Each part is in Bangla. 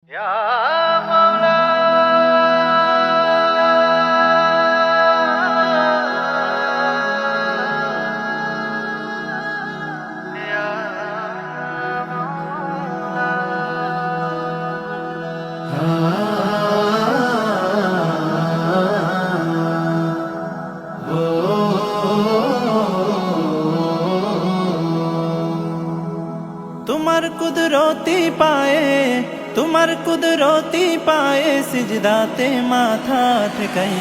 তোমার কুদরতি পায়ে, তোমার কুদরতি পায়ে সিজদাতে মাথা ঠেকাই,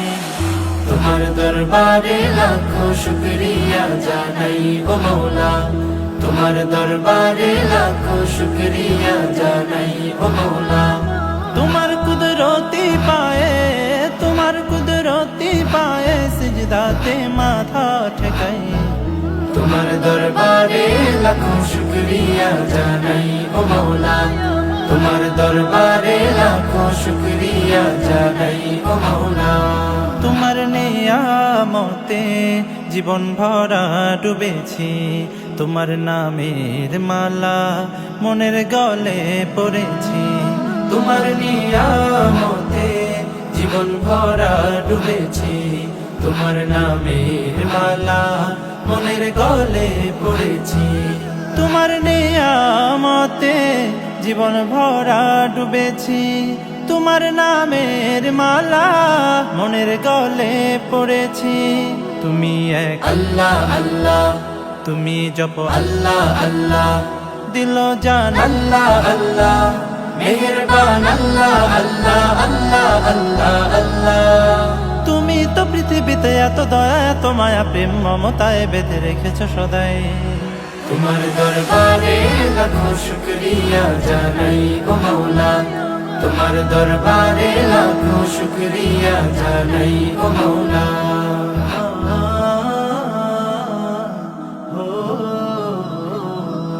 তোমার দরবারে লাখো শুকরিয়া জানাই ও মৌলা, তোমার দরবারে লাখো শুকরিয়া জানাই ও মৌলা। তোমার কুদরতি পায়ে, তোমার কুদরতি পায়ে সিজদাতে মাথা ঠেকাই, তোমার দরবারে লাখো শুকরিয়া জানাই ও মৌলা, তোমার দরবারে লাখো শুকরিয়া জানাই ও মৌলা। তোমার নিয়ামতে জীবন ভরা ডুবেছি, তোমার নামের মালা মনের গলে পড়েছি, তোমার নিয়ামতে জীবন ভরা ডুবেছি, তোমার নামের মালা মনের গলে পড়েছি। তোমার নিয়ামতে জীবন ভরা ডুবেছি, তোমার নামের মালা মনের গলে পড়েছি। তুমি এক আল্লাহ আল্লাহ, তুমি জপ আল্লাহ আল্লাহ, দিল জান আল্লাহ আল্লাহ, মেহেরবান আল্লাহ আল্লাহ আল্লাহ আল্লাহ আল্লাহ। তুমি তো পৃথিবীতে এত দয়া এত মায়া প্রেম মমতায় বেঁধে রেখেছ সদাই, তোমার দরবারে লাখো শুকরিয়া জানাই ও মৌলা, তোমার দরবারে লাখো শুকরিয়া জানাই ও মৌলা।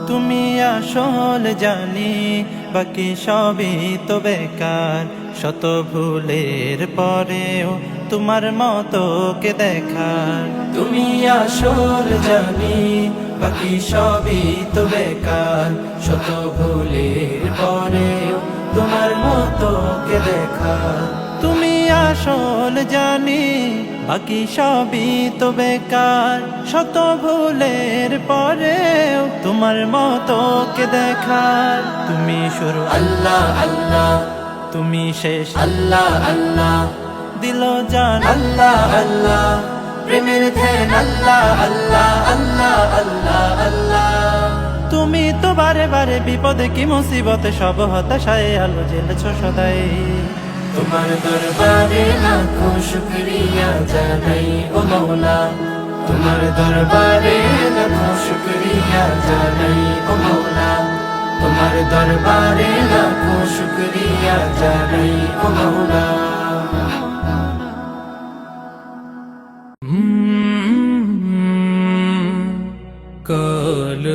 তুমি আসল জানি বাকি সবই তো বেকার, শত ভুলের পরেও তোমার মতো কে দেখার। তুমি আসল জানি বাকি সবই তো বেকার, শত ভুলের পরেও তোমার মতো কে দেখা। তুমি আসল জানি বাকি সবই তো বেকার, শত ভুলের পরেও তোমার মতো কে দেখার। তুমি শুরু আল্লাহ আল্লাহ, তুমি শেষ আল্লাহ আল্লাহ, দিল জান আল্লাহ আল্লাহ, প্রেমের ধ্যান আল্লাহ আল্লাহ আল্লাহ আল্লাহ আল্লাহ। তুমি তো বারে বারে বিপদে কি মুসিবতে সব হতাশায় আলো জ্বেলেছ সদাই, তোমার দরবারে লাখো শুকরিয়া জানাই ও মৌলা, তোমার দরবারে লাখো শুকরিয়া জানাই ও মৌলা, তোমার দরবারে লাখো শুকরিয়া জানাই ও মৌলা। কল